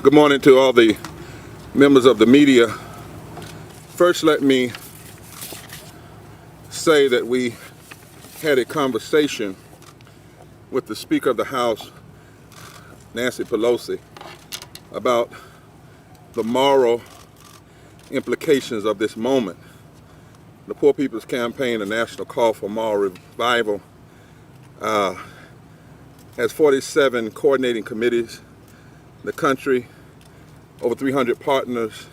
Good morning to all the members of the media. First, let me say that we had a conversation with the Speaker of the House, Nancy Pelosi, about the moral implications of this moment. The Poor People's Campaign, a national call for moral revival, has 47 coordinating committees in the country, over 300 partners,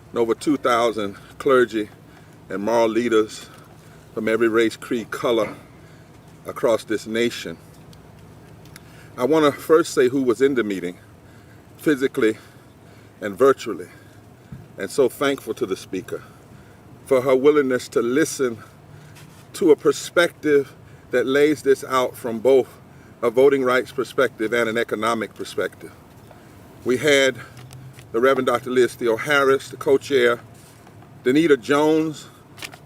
and over 2,000 clergy and moral leaders from every race, creed, color across this nation. I want to first say who was in the meeting, physically and virtually, and so thankful to the Speaker for her willingness to listen to a perspective that lays this out from both a voting rights perspective and an economic perspective. We had the Reverend Dr. Liz Theo Harris, the co-chair, Danita Jones,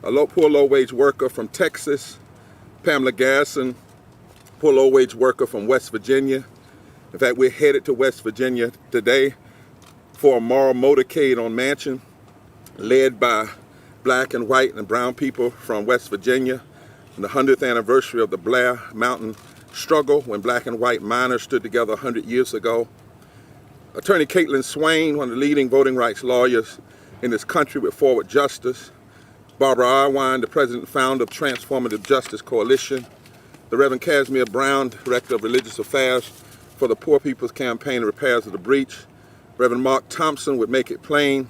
a poor low-wage worker from Texas, Pamela Garrison, poor low-wage worker from West Virginia. In fact, we're headed to West Virginia today for a moral motorcade on Manchin, led by black and white and brown people from West Virginia, on the 100th anniversary of the Blair Mountain struggle when black and white miners stood together 100 years ago. Attorney Caitlin Swain, one of the leading voting rights lawyers in this country with Forward Justice. Barbara Irwine, the president and founder of Transformative Justice Coalition. The Reverend Casimir Brown, director of religious affairs for the Poor People's Campaign and Repairs of the Breach. Reverend Mark Thompson with Make It Plain.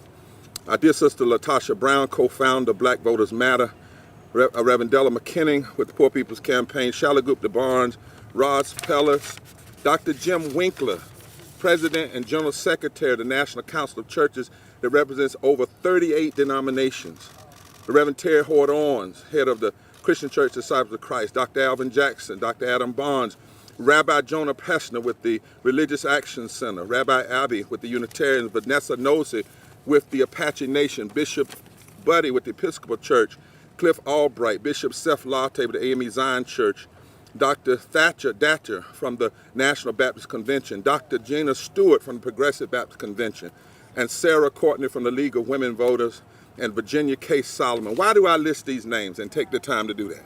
Our dear sister Latasha Brown, co-founder of Black Voters Matter. Reverend Della McKinnon with the Poor People's Campaign. Shalagupta Barnes, Ross Pellis, Dr. Jim Winkler, President and General Secretary of the National Council of Churches that represents over 38 denominations. The Reverend Terry Hoard-Owens, head of the Christian Church Disciples of Christ. Dr. Alvin Jackson, Dr. Adam Barnes, Rabbi Jonah Pessner with the Religious Action Center, Rabbi Abby with the Unitarians, Vanessa Nosey with the Apache Nation, Bishop Buddy with the Episcopal Church, Cliff Albright, Bishop Seth Latte with the AME Zion Church, Dr. Thatcher Datcher from the National Baptist Convention, Dr. Gina Stewart from the Progressive Baptist Convention, and Sarah Courtney from the League of Women Voters, and Virginia K. Solomon. Why do I list these names and take the time to do that?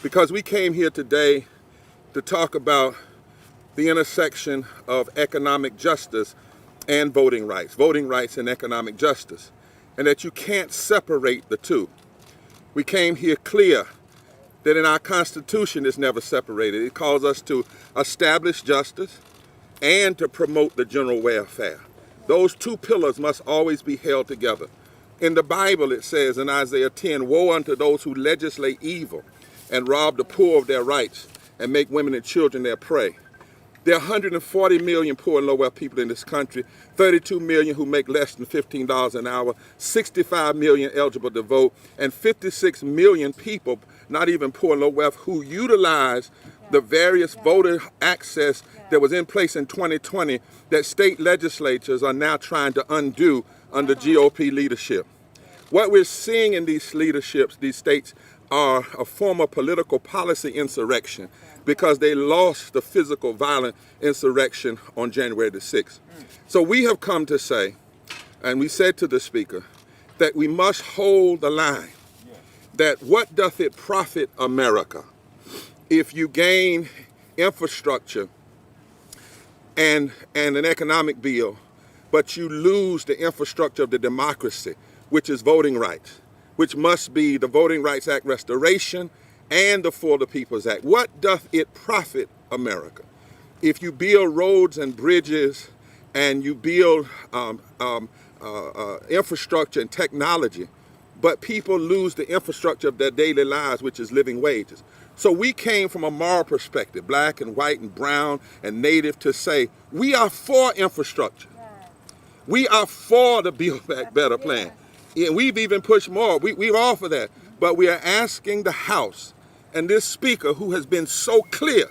Because we came here today to talk about the intersection of economic justice and voting rights and economic justice, and that you can't separate the two. We came here clear that in our Constitution it's never separated. It calls us to establish justice and to promote the general welfare. Those two pillars must always be held together. In the Bible it says in Isaiah 10, woe unto those who legislate evil and rob the poor of their rights and make women and children their prey. There are 140 million poor and low-wealth people in this country, 32 million who make less than $15 an hour, 65 million eligible to vote, and 56 million people, not even poor and low-wealth, who utilize the various voter access that was in place in 2020 that state legislatures are now trying to undo under GOP leadership. What we're seeing in these leaderships, these states, are a form of political policy insurrection because they lost the physical violent insurrection on January the 6th. So we have come to say, and we said to the Speaker, that we must hold the line, that what doth it profit America if you gain infrastructure and an economic bill, but you lose the infrastructure of the democracy, which is voting rights, which must be the Voting Rights Act restoration and the For the People's Act. What doth it profit America if you build roads and bridges and you build infrastructure and technology, but people lose the infrastructure of their daily lives, which is living wages? So we came from a moral perspective, black and white and brown and native, to say we are for infrastructure. We are for the Build Back Better plan. Yeah, we've even pushed more. We're all for that. But we are asking the House and this Speaker, who has been so clear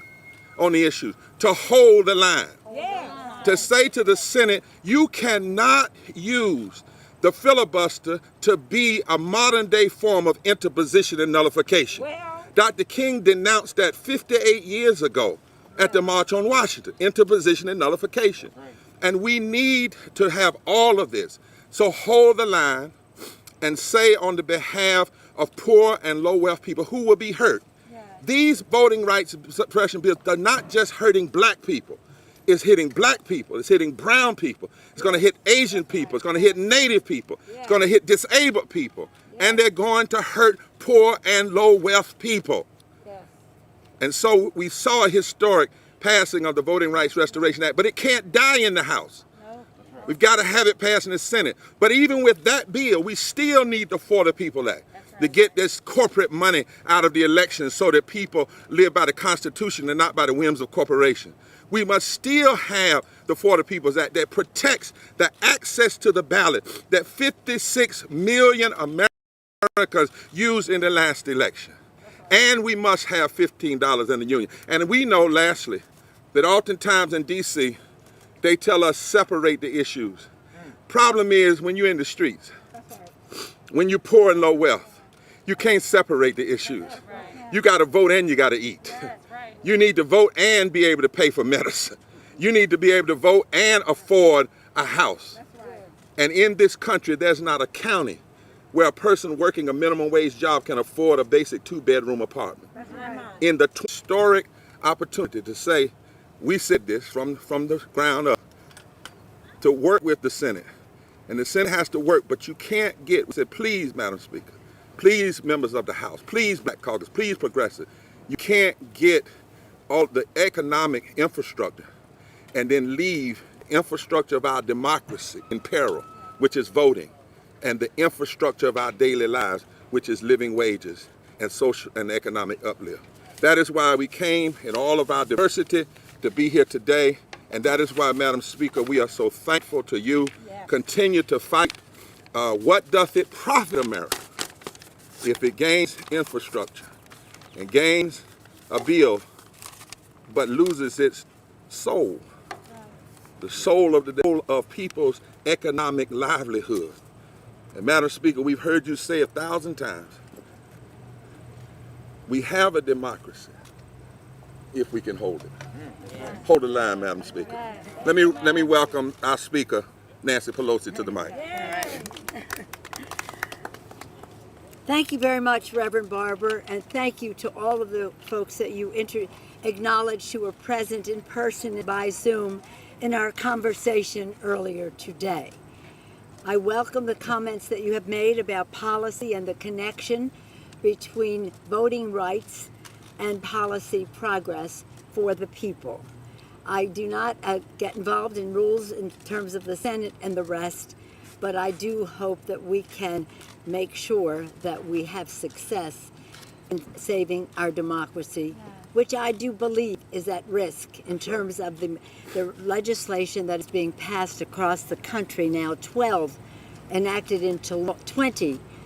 on the issues, to hold the line. Yeah. To say to the Senate, you cannot use the filibuster to be a modern day form of interposition and nullification. Well, Dr. King denounced that 58 years ago at the March on Washington, interposition and nullification. Right. And we need to have all of this. So hold the line and say on the behalf of poor and low wealth people who will be hurt. These voting rights suppression bills are not just hurting black people. It's hitting black people. It's hitting brown people. It's going to hit Asian people. It's going to hit Native people. It's going to hit disabled people. And they're going to hurt poor and low wealth people. And so we saw a historic passing of the Voting Rights Restoration Act, but it can't die in the House. We've got to have it passed in the Senate. But even with that bill, we still need the For the People Act to get this corporate money out of the elections so that people live by the Constitution and not by the whims of corporations. We must still have the For the People's Act that protects the access to the ballot that 56 million Americans used in the last election. And we must have $15 in the union. And we know, lastly, that oftentimes in D.C., they tell us separate the issues. Problem is, when you're in the streets, when you're poor and low wealth, you can't separate the issues. You got to vote and you got to eat. You need to vote and be able to pay for medicine. You need to be able to vote and afford a house. And in this country, there's not a county where a person working a minimum wage job can afford a basic 2-bedroom apartment. In the historic opportunity to say, we said this from the ground up, to work with the Senate. And the Senate has to work, but you can't get, we said, please, Madam Speaker, please, members of the House, please, Black Caucus, please, Progressive, you can't get all the economic infrastructure and then leave infrastructure of our democracy in peril, which is voting, and the infrastructure of our daily lives, which is living wages and social and economic uplift. That is why we came in all of our diversity to be here today, and that is why, Madam Speaker, we are so thankful to you. Continue to fight. What doth it profit America if it gains infrastructure and gains a bill but loses its soul, the soul of people's economic livelihood? And Madam Speaker, we've heard you say 1,000 times, we have a democracy if we can hold it. Hold the line, Madam Speaker. Let me welcome our Speaker, Nancy Pelosi, to the mic. Thank you very much, Reverend Barber, and thank you to all of the folks that you acknowledged who were present in person and by Zoom in our conversation earlier today. I welcome the comments that you have made about policy and the connection between voting rights and policy progress for the people. I do not get involved in rules in terms of the Senate and the rest, but I do hope that we can make sure that we have success in saving our democracy, which I do believe is at risk in terms of the legislation that is being passed across the country now. 20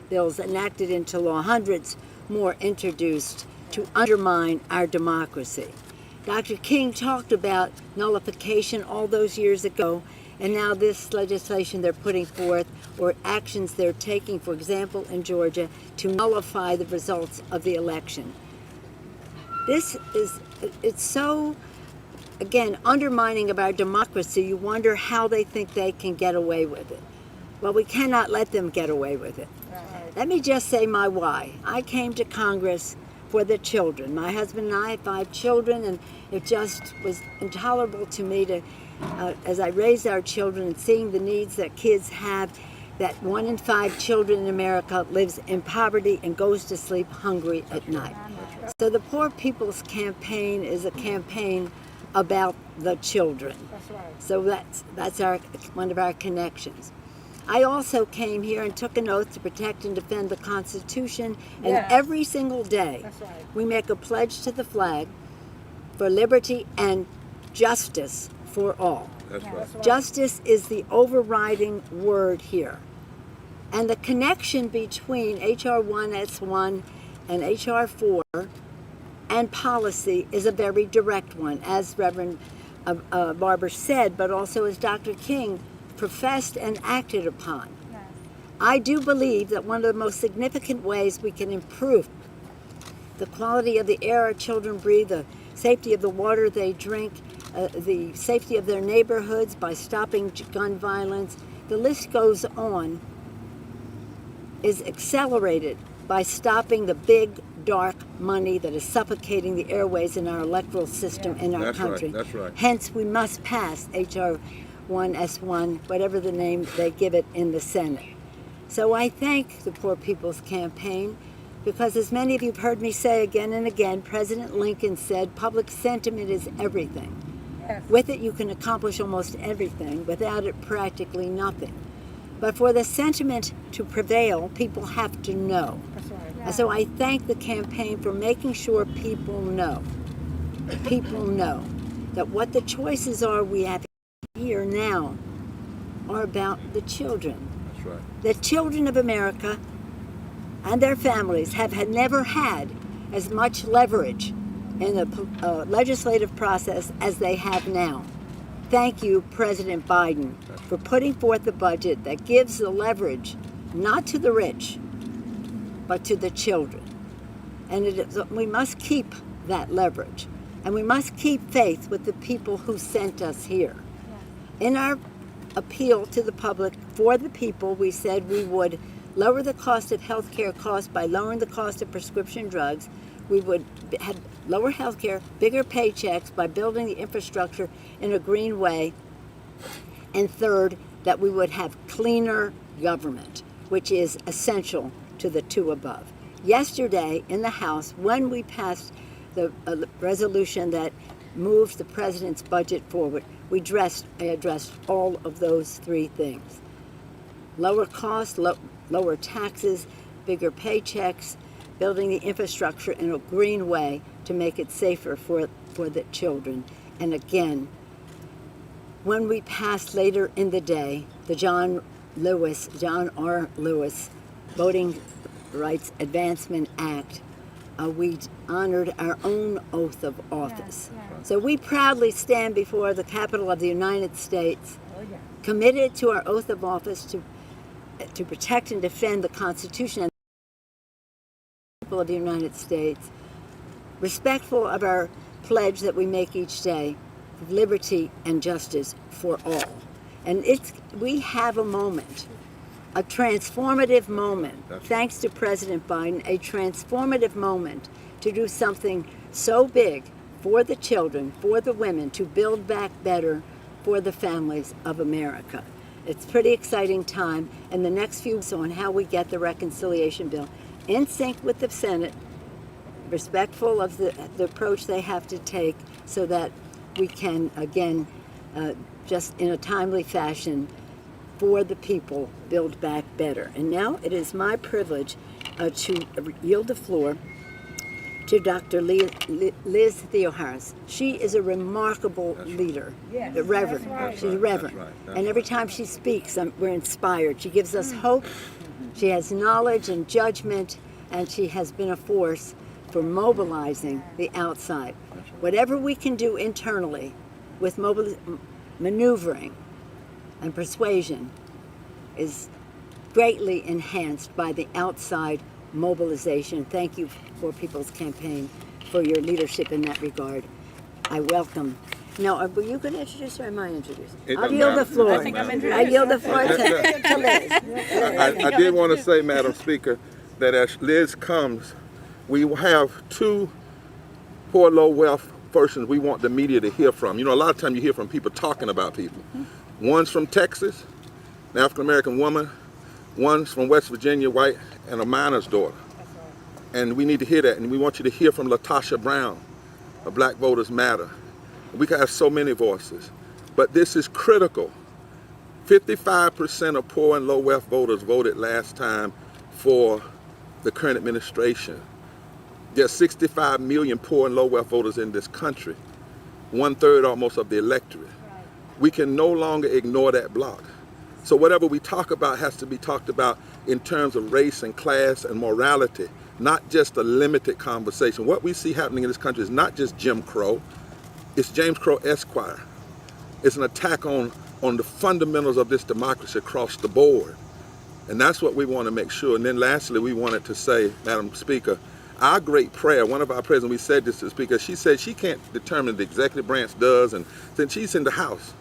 bills enacted into law, hundreds more introduced to undermine our democracy. Dr. King talked about nullification all those years ago, and now this legislation they're putting forth, or actions they're taking, for example, in Georgia, to nullify the results of the election. It's so, again, undermining of our democracy. You wonder how they think they can get away with it. Well, we cannot let them get away with it. Let me just say my why. I came to Congress for the children. My husband and I have 5 children, and it just was intolerable to me to, as I raised our children and seeing the needs that kids have, that 1 in 5 children in America lives in poverty and goes to sleep hungry at night. So the Poor People's Campaign is a campaign about the children. So that's one of our connections. I also came here and took an oath to protect and defend the Constitution, and every single day we make a pledge to the flag for liberty and justice for all. That's right. Justice is the overriding word here. And the connection between H.R. 1S1 and H.R. 4 and policy is a very direct one, as Reverend Barber said, but also as Dr. King professed and acted upon. I do believe that one of the most significant ways we can improve the quality of the air our children breathe, the safety of the water they drink, the safety of their neighborhoods, by stopping gun violence. The list goes on, is accelerated by stopping the big, dark money that is suffocating the airways in our electoral system in our country. That's right. Hence, we must pass H.R. 1S1, whatever the name they give it in the Senate. So I thank the Poor People's Campaign, because as many of you have heard me say again and again, President Lincoln said, public sentiment is everything. Yes. With it, you can accomplish almost everything. Without it, practically nothing. But for the sentiment to prevail, people have to know. That's right. And so I thank the campaign for making sure people know that what the choices are we have here now are about the children. That's right. The children of America and their families have never had as much leverage in the legislative process as they have now. Thank you, President Biden, for putting forth a budget that gives the leverage not to the rich, but to the children. And we must keep that leverage. And we must keep faith with the people who sent us here. In our appeal to the public for the people, we said we would lower the cost of health care costs by lowering the cost of prescription drugs. We would have lower health care, bigger paychecks by building the infrastructure in a green way. And third, that we would have cleaner government, which is essential to the two above. Yesterday in the House, when we passed the resolution that moves the president's budget forward, I addressed all of those three things. Lower costs, lower taxes, bigger paychecks, building the infrastructure in a green way to make it safer for the children. And again, when we passed later in the day the John R. Lewis Voting Rights Advancement Act, we honored our own oath of office. So we proudly stand before the Capitol of the United States, committed to our oath of office to protect and defend the Constitution and the people of the United States, respectful of our pledge that we make each day of liberty and justice for all. And we have a moment, a transformative moment, thanks to President Biden, a transformative moment to do something so big for the children, for the women, to build back better for the families of America. It's a pretty exciting time, and the next few weeks on how we get the reconciliation bill in sync with the Senate, respectful of the approach they have to take, so that we can, again, just in a timely fashion, for the people, build back better. And now it is my privilege to yield the floor to Dr. Liz Theoharis. She is a remarkable leader, Yes, a reverend. that's right. She's a reverend. And every time she speaks, we're inspired. She gives us hope. She has knowledge and judgment, and she has been a force for mobilizing the outside. Whatever we can do internally with maneuvering and persuasion is greatly enhanced by the outside mobilization. Thank you for People's Campaign for your leadership in that regard. I welcome. Now, were you going to introduce her or am I introducing? I'll yield the floor. I think I'm introducing. I yield the floor to Liz. I did want to say, Madam Speaker, that as Liz comes, we have two poor, low wealth persons we want the media to hear from. You know, a lot of times you hear from people talking about people. One's from Texas, an African-American woman. One's from West Virginia, white, and a miner's daughter. And we need to hear that. And we want you to hear from Latasha Brown of Black Voters Matter. We can have so many voices. But this is critical. 55% of poor and low wealth voters voted last time for the current administration. There's 65 million poor and low wealth voters in this country. 1/3 almost of the electorate. We can no longer ignore that block. So whatever we talk about has to be talked about in terms of race and class and morality, not just a limited conversation. What we see happening in this country is not just Jim Crow, it's James Crow Esquire. It's an attack on the fundamentals of this democracy across the board. And that's what we want to make sure. And then lastly, we wanted to say, Madam Speaker, Our great prayer, one of our prayers, and we said this to the Speaker, she said she can't determine the executive branch does, and since she's in the House,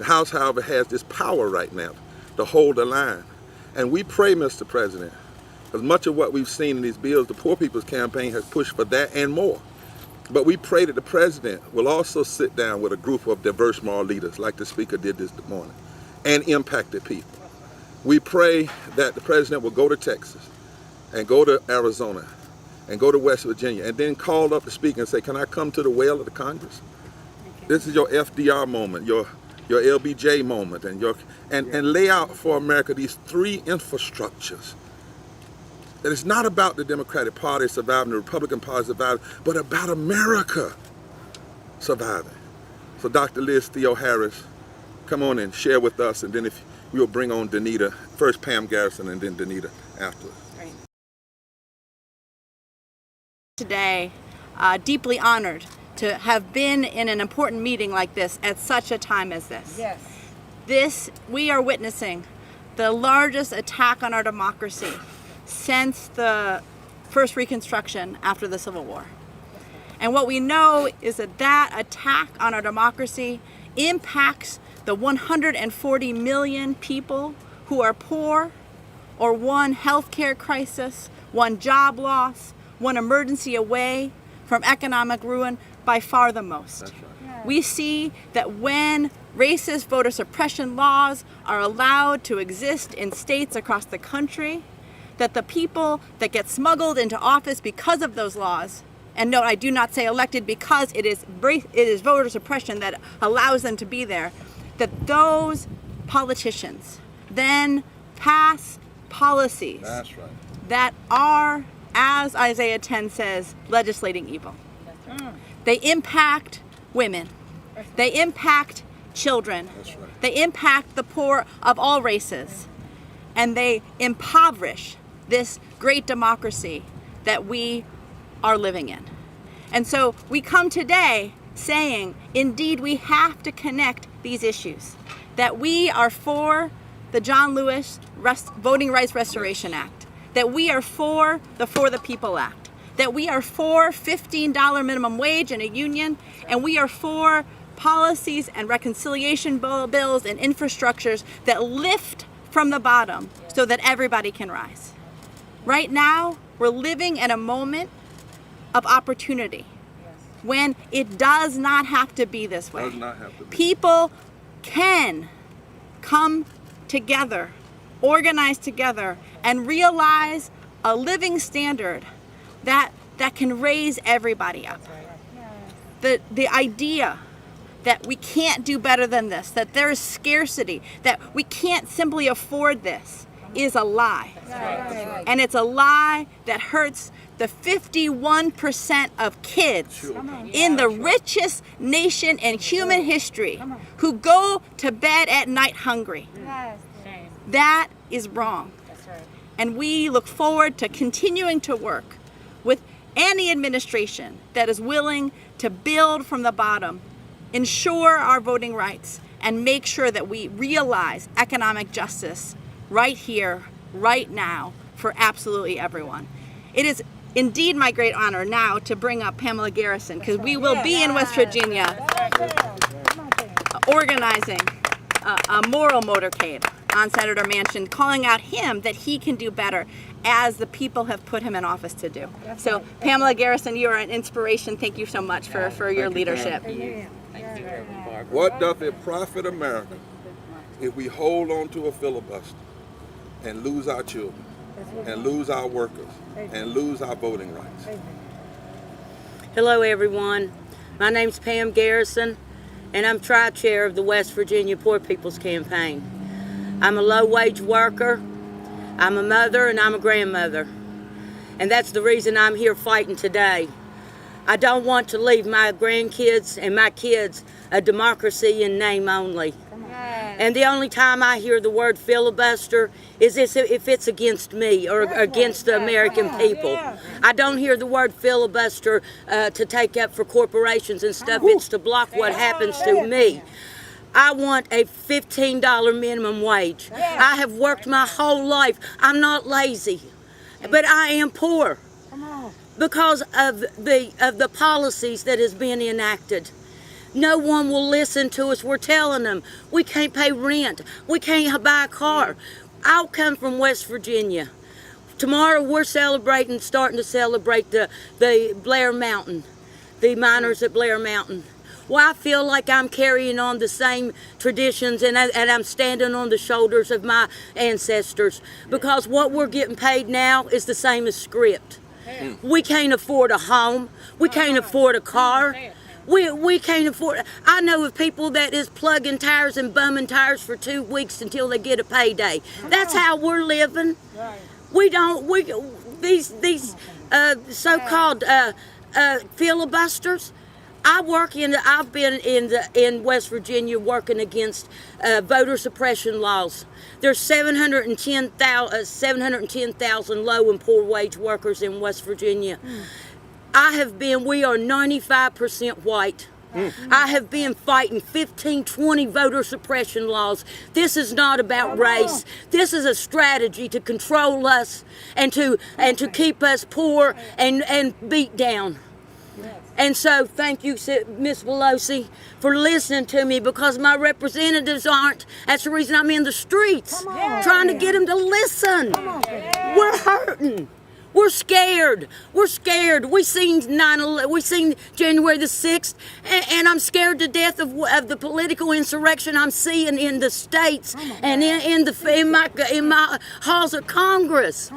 however, has this power right now to hold the line. And we pray, Mr. President, because much of what we've seen in these bills, the Poor People's Campaign has pushed for that and more. But we pray that the President will also sit down with a group of diverse moral leaders, like the Speaker did this morning, and impacted people. We pray that the President will go to Texas and go to Arizona and go to West Virginia and then call up the Speaker and say, can I come to the well of the Congress? This is your FDR moment, your LBJ moment, and lay out for America these three infrastructures. That it's not about the Democratic Party surviving, the Republican Party surviving, but about America surviving. So Dr. Liz Theo Harris, come on and share with us, and then if we'll bring on Danita, first Pam Garrison and then Danita afterwards. Today, deeply honored to have been in an important meeting like this at such a time as this. Yes. We are witnessing the largest attack on our democracy since the first Reconstruction after the Civil War. And what we know is that that attack on our democracy impacts the 140 million people who are poor, or one healthcare crisis, one job loss, one emergency away from economic ruin, by far the most. That's right. We see that when racist voter suppression laws are allowed to exist in states across the country, that the people that get smuggled into office because of those laws, and no, I do not say elected because it is voter suppression that allows them to be there, that those politicians then pass policies That's right. that are, as Isaiah 10 says, legislating evil. They impact women. They impact children. That's right. They impact the poor of all races. And they impoverish this great democracy that we are living in. And so we come today saying, indeed, we have to connect these issues. That we are for the John Lewis Voting Rights Restoration Act. That we are for the People Act. That we are for $15 minimum wage in a union. And we are for policies and reconciliation bills and infrastructures that lift from the bottom so that everybody can rise. Right now, we're living in a moment of opportunity when it does not have to be this way. Does not have to be. People can come together, organize together, and realize a living standard that can raise everybody up. The idea that we can't do better than this, that there is scarcity, that we can't simply afford this, is a lie. And it's a lie that hurts the 51% of kids in the richest nation in human history who go to bed at night hungry. That is wrong. And we look forward to continuing to work with any administration that is willing to build from the bottom, ensure our voting rights, and make sure that we realize economic justice right here, right now, for absolutely everyone. It is indeed my great honor now to bring up Pamela Garrison, because we will be in West Virginia organizing a moral motorcade on Senator Manchin, calling out him that he can do better, as the people have put him in office to do. So Pamela Garrison, you are an inspiration. Thank you so much for your leadership. What doth it profit America if we hold on to a filibuster and lose our children, and lose our workers, and lose our voting rights? Hello everyone, my name's Pam Garrison, and I'm Tri-Chair of the West Virginia Poor People's Campaign. I'm a low-wage worker, I'm a mother, and I'm a grandmother. And that's the reason I'm here fighting today. I don't want to leave my grandkids and my kids a democracy in name only. And the only time I hear the word filibuster is if it's against me or against the American people. I don't hear the word filibuster to take up for corporations and stuff. It's to block what happens to me. I want a $15 minimum wage. I have worked my whole life. I'm not lazy, but I am poor. because of the policies that has been enacted. No one will listen to us. We're telling them we can't pay rent. We can't buy a car. I'll come from West Virginia. Tomorrow we're starting to celebrate the Blair Mountain, the miners at Blair Mountain. Well, I feel like I'm carrying on the same traditions and I'm standing on the shoulders of my ancestors, because what we're getting paid now is the same as script. We can't afford a home. We can't afford a car. We can't afford. I know of people that is plugging tires and bumming tires for 2 weeks until they get a payday. That's how we're living. We don't. These so-called filibusters. I've been in West Virginia working against voter suppression laws. There's 710,000 low and poor wage workers in West Virginia. We are 95% white. I have been fighting 15, 20 voter suppression laws. This is not about race. This is a strategy to control us and to keep us poor and beat down. And so thank you, Miss Pelosi, for listening to me, because my representatives aren't. That's the reason I'm in the streets, trying to get them to listen. We're hurting. We're scared. We're scared. We seen 9/11. We seen January the 6th, and I'm scared to death of the political insurrection I'm seeing in the states and in my halls of Congress.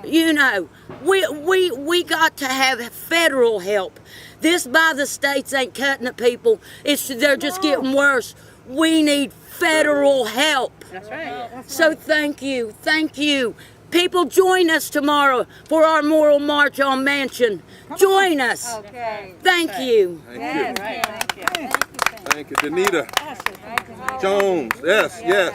You know, we got to have federal help. This by the states ain't cutting it, people. They're just getting worse. We need federal help. That's right. So thank you. People, join us tomorrow for our moral march on Mansion. Join us. Okay. Thank you. Thank you. Thank you. Thank you. Danita Jones. Yes, yes.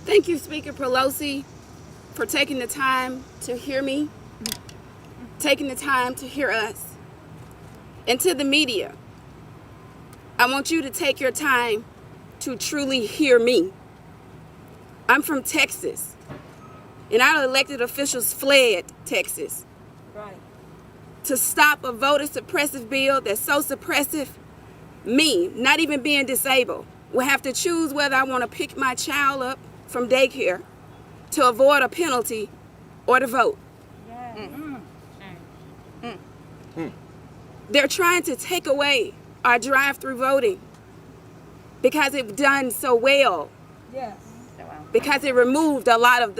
Thank you, Speaker Pelosi, for taking the time to hear me, taking the time to hear us. And to the media, I want you to take your time to truly hear me. I'm from Texas, and our elected officials fled Texas to stop a voter suppressive bill that's so suppressive. Me, not even being disabled, will have to choose whether I want to pick my child up from daycare to avoid a penalty or to vote. They're trying to take away our drive-through voting because it's done so well. Yes. Because it removed a lot of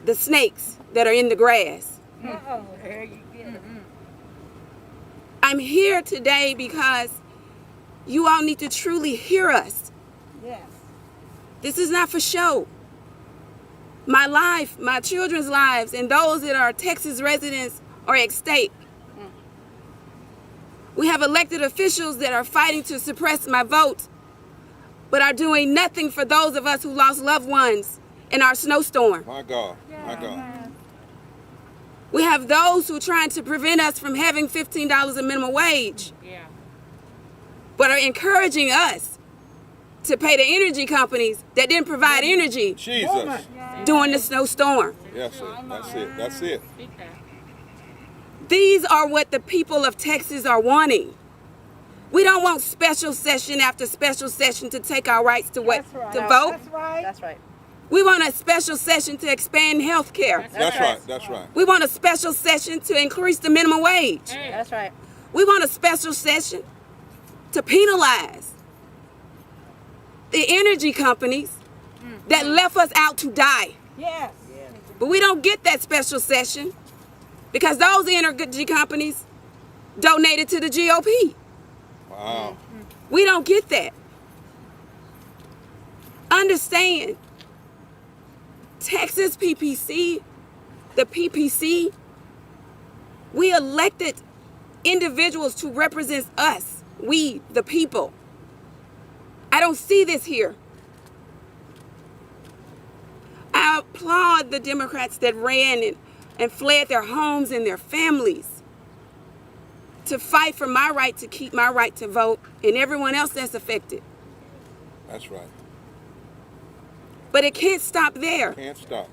the snakes that are in the grass. Uh-oh, there you get it. I'm here today because you all need to truly hear us. Yes. This is not for show. My life, my children's lives, and those that are Texas residents are at stake. We have elected officials that are fighting to suppress my vote, but are doing nothing for those of us who lost loved ones in our snowstorm. My God. My God. We have those who are trying to prevent us from having $15 a minimum wage, but are encouraging us to pay the energy companies that didn't provide energy Jesus. during the snowstorm. Yes, sir. That's it. That's it. These are what the people of Texas are wanting. We don't want special session after special session to take our rights to vote. That's right. That's right. We want a special session to expand health care. That's right. That's right. We want a special session to increase the minimum wage. That's right. We want a special session to penalize the energy companies that left us out to die. Yes. But we don't get that special session because those energy companies donated to the GOP. Wow. We don't get that. Understand, Texas PPC, the PPC, we elected individuals to represent us, we, the people. I don't see this here. I applaud the Democrats that ran and fled their homes and their families to fight for my right to keep my right to vote and everyone else that's affected. That's right. But it can't stop there. Can't stop.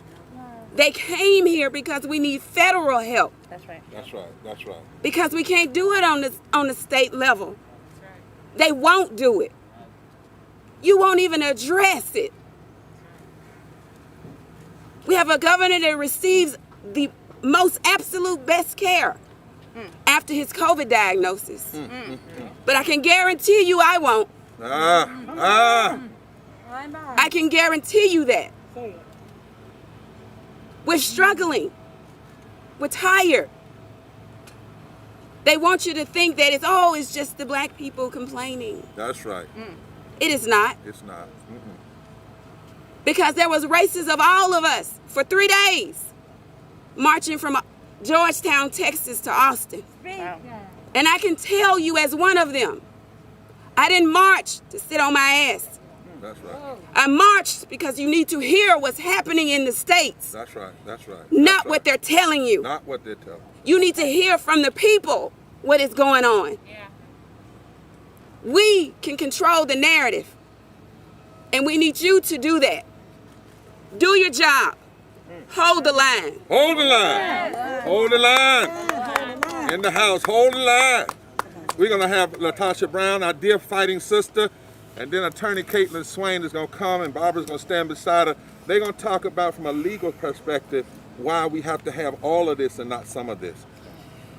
They came here because we need federal help. That's right. That's right. That's right. Because we can't do it on the state level. They won't do it. You won't even address it. We have a governor that receives the most absolute best care after his COVID diagnosis. But I can guarantee you I won't. I can guarantee you that. We're struggling. We're tired. They want you to think that it's just the black people complaining. That's right. It is not. It's not. Because there was races of all of us for 3 days marching from Georgetown, Texas to Austin. Wow. And I can tell you as one of them, I didn't march to sit on my ass. That's right. I marched because you need to hear what's happening in the States. That's right. That's right. Not what they're telling you. Not what they're telling. You need to hear from the people what is going on. Yeah. We can control the narrative. And we need you to do that. Do your job. Hold the line. Hold the line. Hold the line. In the House, hold the line. We're going to have LaTosha Brown, our dear fighting sister, and then Attorney Caitlin Swain is going to come, and Barbara's going to stand beside her. They're going to talk about, from a legal perspective, why we have to have all of this and not some of this.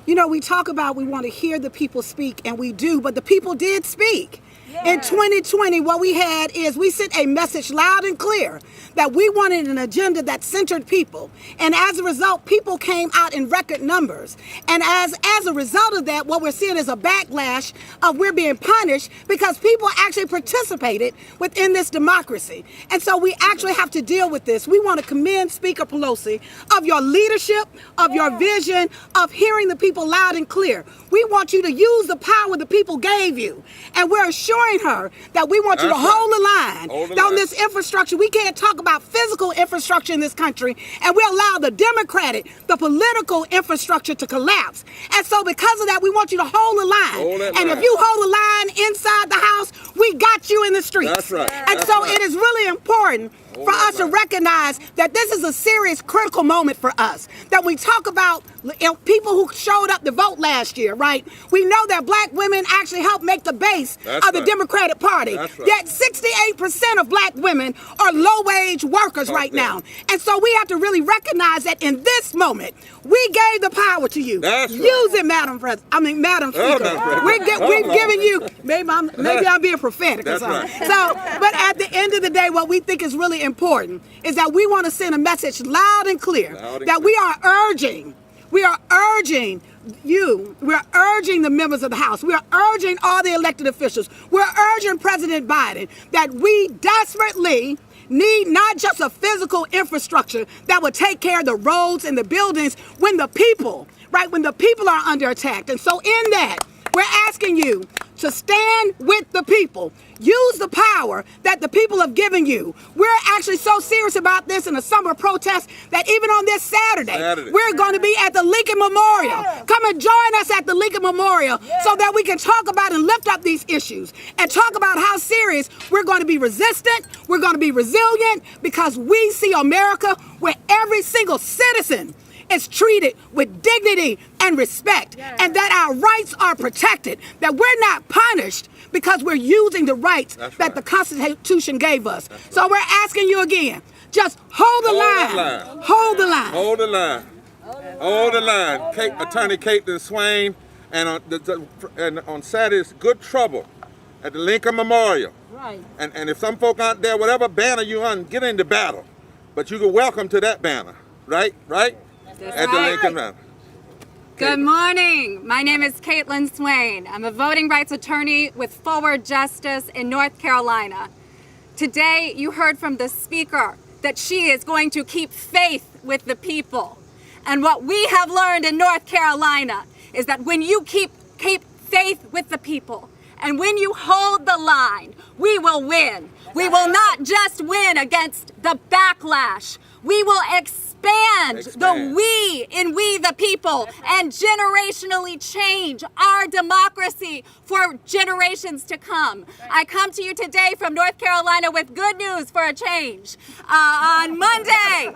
You know, we talk about we want to hear the people speak, and we do, but the people did speak. In 2020, what we had is we sent a message loud and clear that we wanted an agenda that centered people. And as a result, people came out in record numbers. And as a result of that, what we're seeing is a backlash of we're being punished because people actually participated within this democracy. And so we actually have to deal with this. We want to commend Speaker Pelosi of your leadership, of your vision, of hearing the people loud and clear. We want you to use the power the people gave you. And we're assuring her that we want you to hold the line on this infrastructure. We can't talk about physical infrastructure in this country, and we allow the democratic, the political infrastructure to collapse. And so because of that, we want you to hold the line. And if you hold the line inside the house, we got you in the streets. That's right. And so it is really important for us to recognize that this is a serious, critical moment for us. That we talk about people who showed up to vote last year, right? We know that black women actually helped make the base of the Democratic Party. Yet 68% of black women are low-wage workers right now. And so we have to really recognize that in this moment, we gave the power to you. Use it, Madam Speaker. We've given you, maybe I'm being prophetic or something. So, but at the end of the day, what we think is really important is that we want to send a message loud and clear that we are urging you, we're urging the members of the House, we're urging all the elected officials, we're urging President Biden that we desperately need not just a physical infrastructure that would take care of the roads and the buildings when the people are under attack. And so in that, we're asking you to stand with the people. Use the power that the people have given you. We're actually so serious about this in the summer protest that even on this Saturday, we're going to be at the Lincoln Memorial. Come and join us at the Lincoln Memorial so that we can talk about and lift up these issues and talk about how serious we're going to be resistant, we're going to be resilient, because we see America where every single citizen is treated with dignity and respect, and that our rights are protected, that we're not punished because we're using the rights that the Constitution gave us. So we're asking you again, just hold the line. Hold the line. Hold the line. Hold the line. Attorney Caitlin Swain, and on Saturday's Good Trouble at the Lincoln Memorial. Right. And if some folk out there, whatever banner you on, get into battle. But you can welcome to that banner, right? At the Lincoln Memorial. Good morning. My name is Caitlin Swain. I'm a voting rights attorney with Forward Justice in North Carolina. Today, you heard from the speaker that she is going to keep faith with the people. And what we have learned in North Carolina is that when you keep faith with the people, and when you hold the line, we will win. We will not just win against the backlash. We will experience expand the we in we the people and generationally change our democracy for generations to come. I come to you today from North Carolina with good news for a change. On Monday,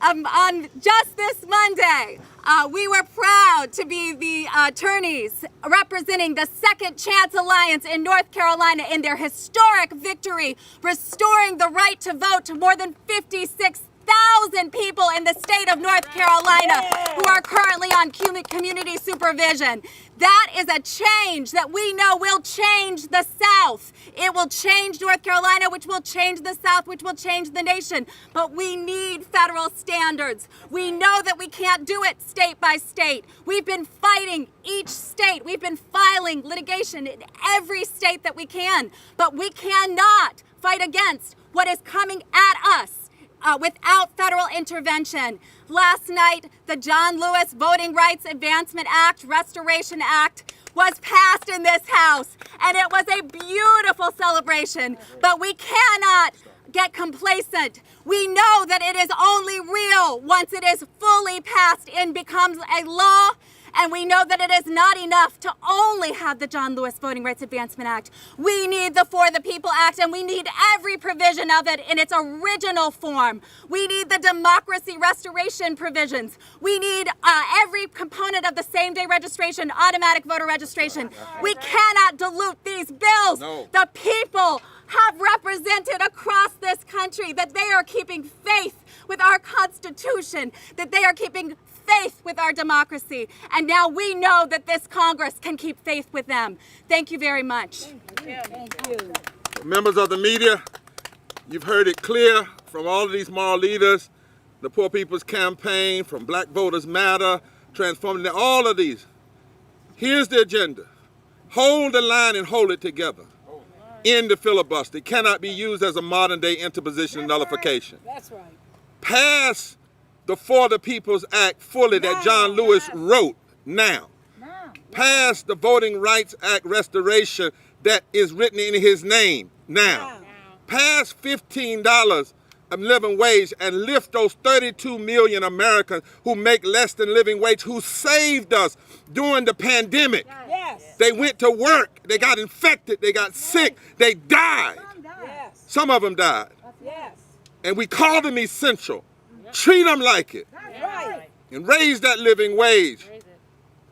on just this Monday, we were proud to be the attorneys representing the Second Chance Alliance in North Carolina in their historic victory, restoring the right to vote to more than 56,000 people in the state of North Carolina who are currently on community supervision. That is a change that we know will change the South. It will change North Carolina, which will change the South, which will change the nation. But we need federal standards. We know that we can't do it state by state. We've been fighting each state. We've been filing litigation in every state that we can. But we cannot fight against what is coming at us without federal intervention. Last night, the John Lewis Voting Rights Advancement Act, Restoration Act, was passed in this House, and it was a beautiful celebration. But we cannot get complacent. We know that it is only real once it is fully passed and becomes a law. And we know that it is not enough to only have the John Lewis Voting Rights Advancement Act. We need the For the People Act, and we need every provision of it in its original form. We need the democracy restoration provisions. We need every component of the same-day registration, automatic voter registration. We cannot dilute these bills. No. The people have represented across this country that they are keeping faith with our Constitution, that they are keeping faith with our democracy. And now we know that this Congress can keep faith with them. Thank you very much. Thank you. Members of the media, you've heard it clear from all of these moral leaders, the Poor People's Campaign, from Black Voters Matter, Transforming, all of these. Here's the agenda. Hold the line and hold it together. End the filibuster. It cannot be used as a modern day interposition and nullification. That's right. Pass the For the People's Act fully that John Lewis wrote now. Pass the Voting Rights Act restoration that is written in his name now. Pass $15 of living wage and lift those 32 million Americans who make less than living wage, who saved us during the pandemic. Yes. They went to work, they got infected, they got sick, they died. Yes. Some of them died. Yes. And we call them essential. Treat them like it. That's right. And raise that living wage.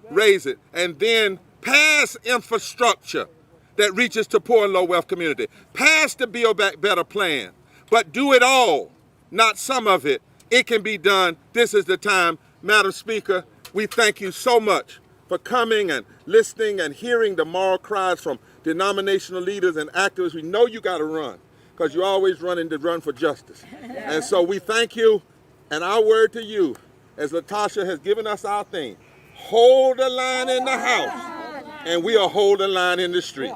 Raise it. And then pass infrastructure that reaches to poor and low wealth community. Pass the Build Back Better plan. But do it all, not some of it. It can be done. This is the time. Madam Speaker, we thank you so much for coming and listening and hearing the moral cries from denominational leaders and activists. We know you got to run because you're always running to run for justice. And so we thank you. And our word to you, as Latasha has given us our theme, hold the line in the house, and we'll hold the line in the street.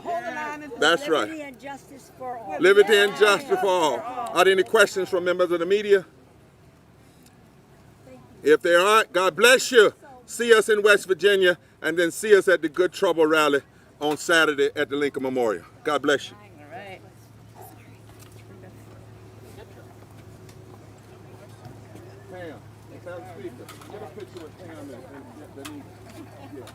That's right. Liberty and justice for all. Liberty and justice for all. Are there any questions from members of the media? If there aren't, God bless you. See us in West Virginia, and then see us at the Good Trouble rally on Saturday at the Lincoln Memorial. God bless you. Pam, Madam Speaker, get a picture with Pam and Denise. Yeah.